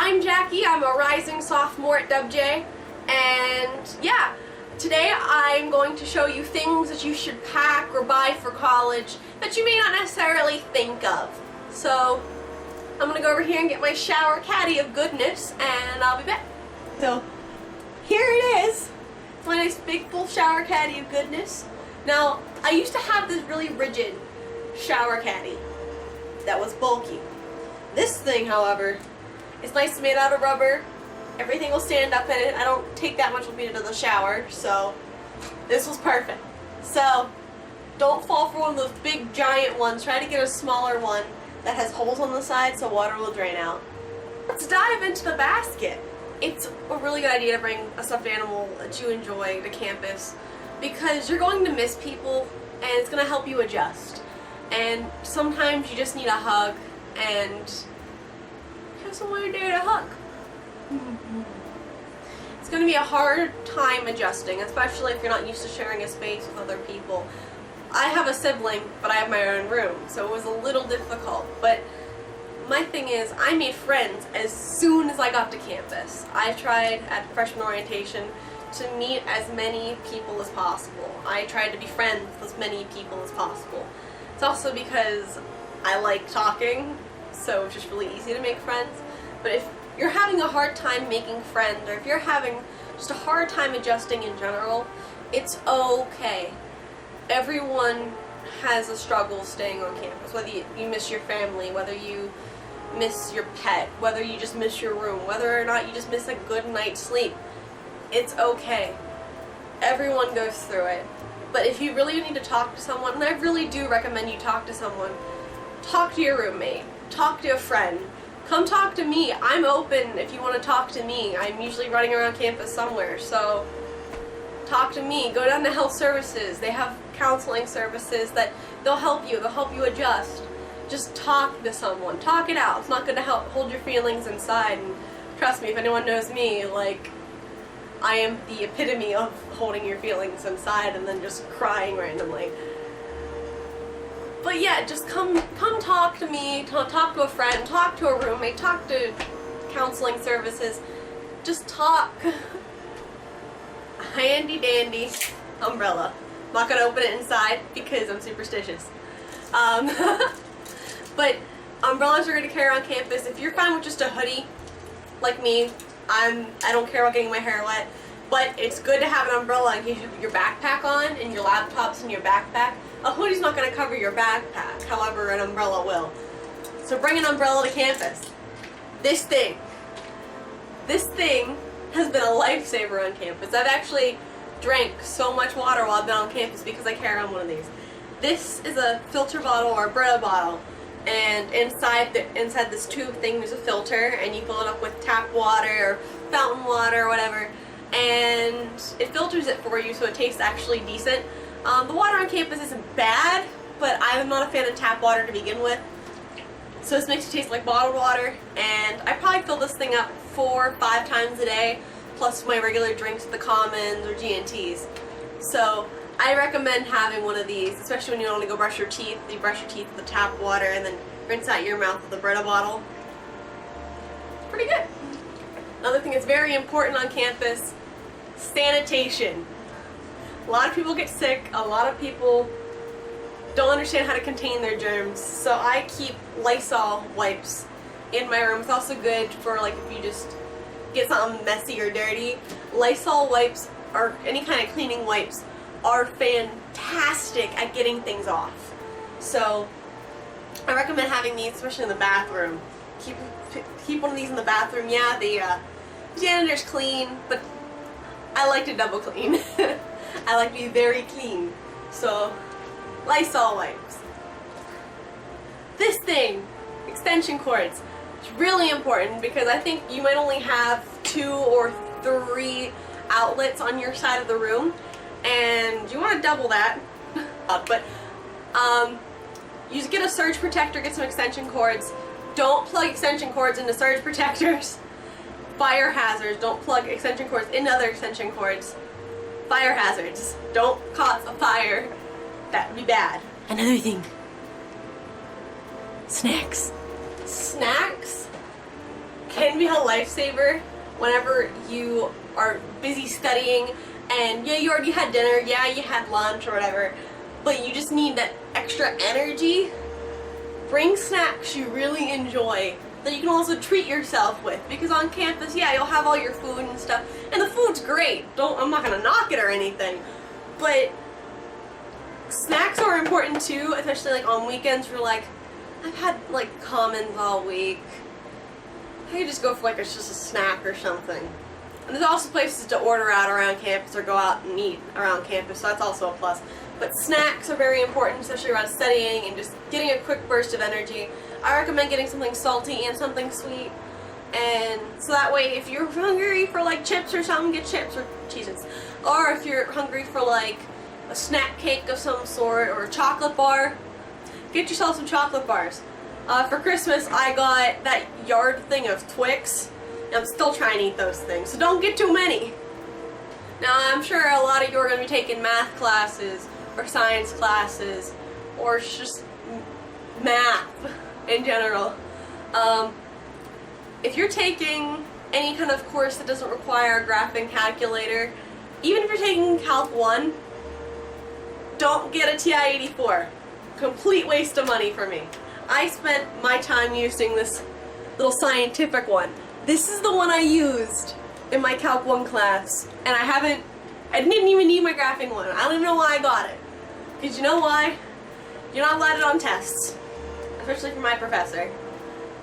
I'm Jackie. I'm a rising sophomore at WJ, and yeah, today I'm going to show you things that you should pack or buy for college that you may not necessarily think of. So I'm gonna go over here and get my shower caddy of goodness, and I'll be back. So here it is. It's my nice big full shower caddy of goodness. Now, I used to have this really rigid shower caddy that was bulky. This thing, however, is nice, made out of rubber. Everything will stand up in it. I don't take that much with me to the shower, so this was perfect. So don't fall for one of those big giant ones. Try to get a smaller one that has holes on the side so water will drain out. Let's dive into the basket. It's a really good idea to bring a stuffed animal that you enjoy to campus because you're going to miss people and it's going to help you adjust. And sometimes you just need a hug and have someone there to hug. It's going to be a hard time adjusting, especially if you're not used to sharing a space with other people. I have a sibling, but I have my own room, so it was a little difficult. But my thing is, I made friends as soon as I got to campus. I tried at freshman orientation to meet as many people as possible. I tried to be friends with as many people as possible. It's also because I like talking, so it's just really easy to make friends. But if you're having a hard time making friends, or if you're having just a hard time adjusting in general, it's okay. Everyone has a struggle staying on campus, whether you miss your family, whether you miss your pet, whether you just miss your room, whether or not you just miss a good night's sleep. It's okay. Everyone goes through it. But if you really need to talk to someone, and I really do recommend you talk to someone, talk to your roommate, talk to a friend, come talk to me. I'm open if you want to talk to me. I'm usually running around campus somewhere, so talk to me. Go down to health services. They have counseling services that they'll help you adjust. Just talk to someone. Talk it out. It's not going to help hold your feelings inside. And trust me, if anyone knows me, like, I am the epitome of holding your feelings inside and then just crying randomly. But yeah, just come talk to me, talk to a friend, talk to a roommate, talk to counseling services. Just talk. Handy dandy umbrella. I'm not going to open it inside because I'm superstitious. But umbrellas are going to carry on campus. If you're fine with just a hoodie, like me, I don't care about getting my hair wet, but it's good to have an umbrella in case you put your backpack on and your laptop's in your backpack. A hoodie's not going to cover your backpack, however an umbrella will. So bring an umbrella to campus. This thing has been a lifesaver on campus. I've actually drank so much water while I've been on campus because I carry on one of these. This is a filter bottle or a Brita bottle, and inside this tube thing there's a filter, and you fill it up with tap water or fountain water or whatever, and it filters it for you so it tastes actually decent. The water on campus isn't bad, but I'm not a fan of tap water to begin with, so this makes it taste like bottled water, and I probably fill this thing up 4 or 5 times a day, plus my regular drinks at the Commons or G&Ts. So I recommend having one of these, especially when you want to go brush your teeth. You brush your teeth with the tap water and then rinse out your mouth with the Brita bottle. It's pretty good. Another thing that's very important on campus, sanitation. A lot of people get sick, a lot of people don't understand how to contain their germs, so I keep Lysol wipes in my room. It's also good for, like, if you just get something messy or dirty. Lysol wipes, or any kind of cleaning wipes, are fantastic at getting things off. So I recommend having these, especially in the bathroom. Keep one of these in the bathroom. Yeah, the janitor's clean, but I like to double clean. I like to be very clean. So Lysol wipes. This thing, extension cords. It's really important because I think you might only have 2 or 3 outlets on your side of the room, and you want to double that. But you get a surge protector, get some extension cords. Don't plug extension cords into surge protectors. Fire hazards. Don't plug extension cords into other extension cords. Fire hazards. Don't cause a fire. That would be bad. Another thing. Snacks. Snacks can can be a lifesaver whenever you are busy studying and yeah, you already had dinner, yeah, you had lunch or whatever, but you just need that extra energy. Bring snacks you really enjoy that you can also treat yourself with, because on campus, yeah, you'll have all your food and stuff, and the food's great. I'm not gonna knock it or anything, but snacks are important too, especially like on weekends for like, I've had like commons all week. I could just go for like just a snack or something. And there's also places to order out around campus or go out and eat around campus, so that's also a plus. But snacks are very important, especially around studying and just getting a quick burst of energy. I recommend getting something salty and something sweet. And so that way, if you're hungry for like chips or something, get chips or Cheez-Its. Or if you're hungry for like a snack cake of some sort or a chocolate bar, get yourself some chocolate bars. For Christmas, I got that yard thing of Twix. And I'm still trying to eat those things, so don't get too many. Now, I'm sure a lot of you are going to be taking math classes or science classes or just math in general. If you're taking any kind of course that doesn't require a graphing calculator, even if you're taking Calc 1, don't get a TI-84. Complete waste of money for me. I spent my time using this little scientific one. This is the one I used in my Calc 1 class, and I didn't even need my graphing one. I don't even know why I got it. Because you know why? You're not allowed it on tests. Especially for my professor.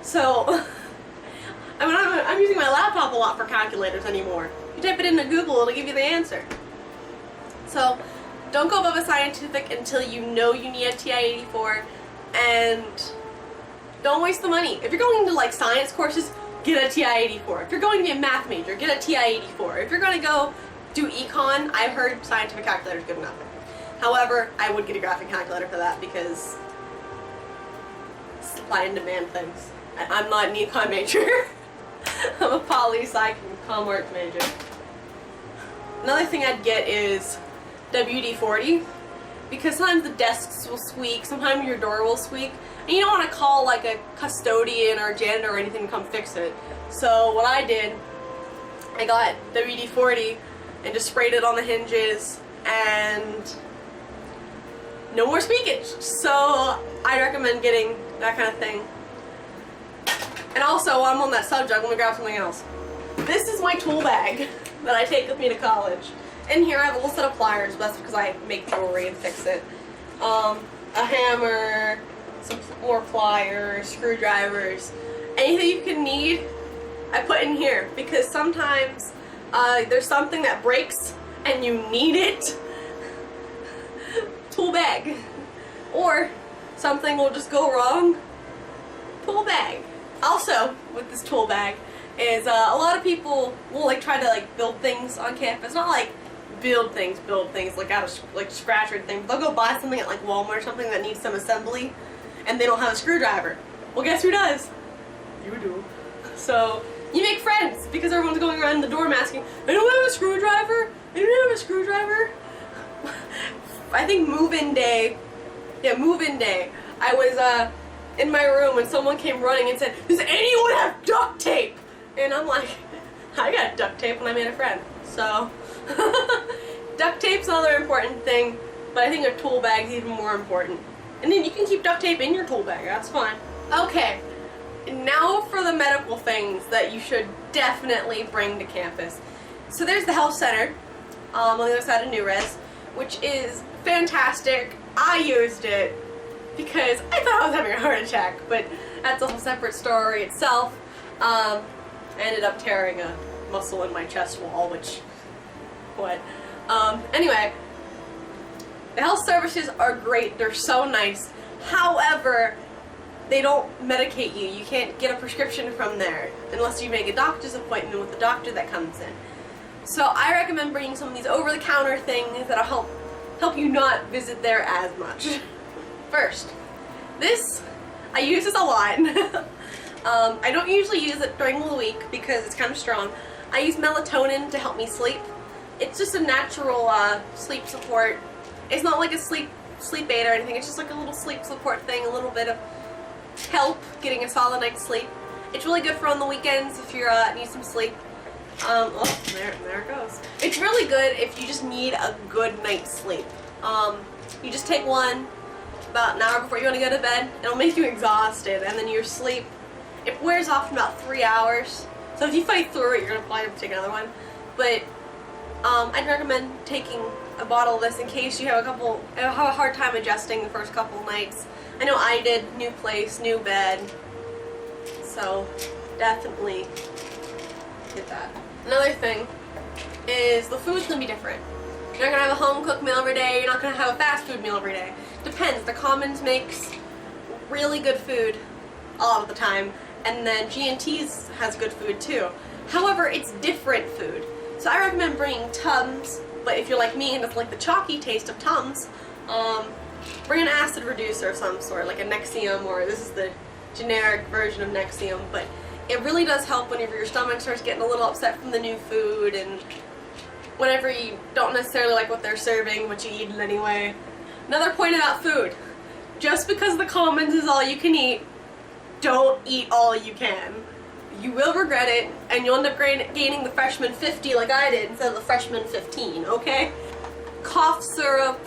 So, I mean, I'm using my laptop a lot for calculators anymore. You type it into Google, it'll give you the answer. So, don't go above a scientific until you know you need a TI-84, and don't waste the money. If you're going into like science courses, get a TI-84. If you're going to be a math major, get a TI-84. If you're going to go do econ, I've heard scientific calculator is good enough. However, I would get a graphic calculator for that because supply and demand things. I'm not an econ major. I'm a poli-sci comm arts major. Another thing I'd get is WD-40, because sometimes the desks will squeak, sometimes your door will squeak, and you don't want to call like a custodian or a janitor or anything to come fix it. So what I did, I got WD-40 and just sprayed it on the hinges, and no more squeakage. So I recommend getting that kind of thing. And also, while I'm on that subject, let me grab something else. This is my tool bag that I take with me to college. In here I have a little set of pliers, but that's because I make jewelry and fix it. A hammer, some more pliers, screwdrivers, anything you can need, I put in here, because sometimes there's something that breaks and you need it. Tool bag. Or something will just go wrong. Tool bag. Also, with this tool bag, is a lot of people will like try to like build things on campus. Not like build things like out of like scratch or anything. They'll go buy something at like Walmart or something that needs some assembly, and they don't have a screwdriver. Well, guess who does? You do. So you make friends because everyone's going around the dorm asking, "I don't have a screwdriver. I don't have a screwdriver." I think move-in day. Yeah, move-in day. I was in my room and someone came running and said, "Does anyone have duct tape?" And I'm like, I got duct tape when I made a friend. So, duct tape's another important thing, but I think a tool bag's even more important. And then you can keep duct tape in your tool bag, that's fine. Okay, now for the medical things that you should definitely bring to campus. So there's the health center on the other side of New Res, which is fantastic. I used it because I thought I was having a heart attack, but that's a whole separate story itself. I ended up tearing a muscle in my chest wall, which, what? Anyway, the health services are great. They're so nice. However, they don't medicate you. You can't get a prescription from there unless you make a doctor's appointment with the doctor that comes in. So I recommend bringing some of these over-the-counter things that'll help you not visit there as much. First, I use this a lot. I don't usually use it during the week because it's kind of strong. I use melatonin to help me sleep. It's just a natural sleep support. It's not like a sleep aid or anything. It's just like a little sleep support thing, a little bit of help getting a solid night's sleep. It's really good for on the weekends if you need some sleep. Oh, there it goes. It's really good if you just need a good night's sleep. You just take one about an hour before you want to go to bed. It'll make you exhausted, and then your sleep, it wears off in about 3 hours. So if you fight through it, you're going to probably have to take another one. But I'd recommend taking a bottle of this in case you have a hard time adjusting the first couple nights. I know I did. New place, new bed. So definitely get that. Another thing is the food's going to be different. You're not going to have a home cooked meal every day. You're not going to have a fast food meal every day. Depends. The Commons makes really good food a lot of the time. And then G&T's has good food too. However, it's different food. So I recommend bringing Tums, but if you're like me and doesn't like the chalky taste of Tums, bring an acid reducer of some sort, like a Nexium, or this is the generic version of Nexium, but it really does help whenever your stomach starts getting a little upset from the new food and whenever you don't necessarily like what they're serving, but you eat it anyway. Another point about food. Just because the Commons is all you can eat, don't eat all you can. You will regret it, and you'll end up gaining the freshman 50 like I did instead of the freshman 15, okay? Cough syrup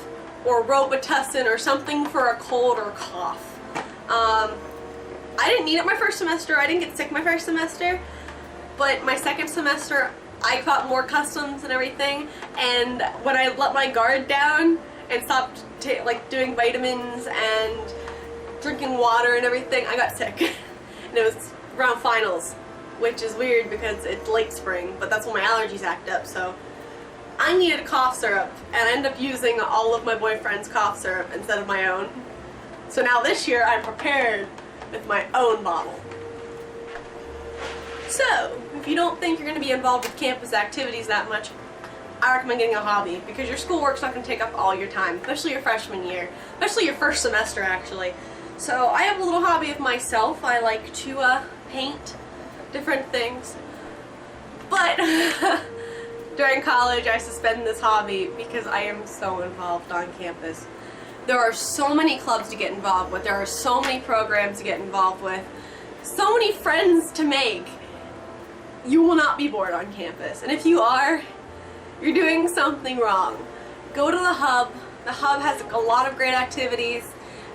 or Robitussin or something for a cold or cough. I didn't need it my first semester. I didn't get sick my first semester, but my second semester I caught more customs and everything, and when I let my guard down and stopped doing vitamins and drinking water and everything, I got sick. And it was around finals, which is weird because it's late spring, but that's when my allergies act up, so I needed a cough syrup, and I ended up using all of my boyfriend's cough syrup instead of my own. So now this year I'm prepared with my own bottle. So, if you don't think you're going to be involved with campus activities that much, I recommend getting a hobby, because your schoolwork's not going to take up all your time, especially your freshman year, especially your first semester actually. So I have a little hobby of myself. I like to paint different things, but during college I suspended this hobby because I am so involved on campus. There are so many clubs to get involved with, there are so many programs to get involved with, so many friends to make. You will not be bored on campus, and if you are, you're doing something wrong. Go to the Hub. The Hub has a lot of great activities,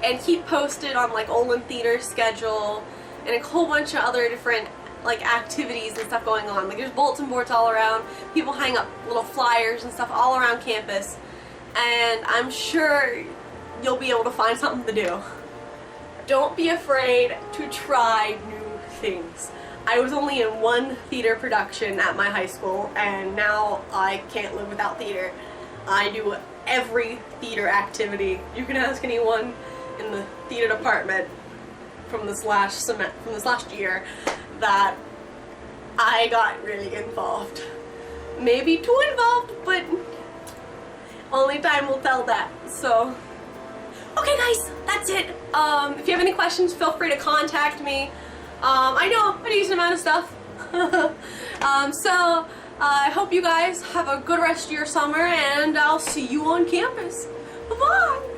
and keep posted on like Olin Theater's schedule and a whole bunch of other different activities and stuff going on. Like there's bulletin boards all around, people hang up little flyers and stuff all around campus, and I'm sure you'll be able to find something to do. Don't be afraid to try new things. I was only in one theater production at my high school, and now I can't live without theater. I do every theater activity. You can ask anyone in the theater department from this last year that I got really involved. Maybe too involved, but only time will tell that. So, okay guys, that's it. If you have any questions, feel free to contact me. I know a decent amount of stuff. So I hope you guys have a good rest of your summer, and I'll see you on campus. Bye-bye!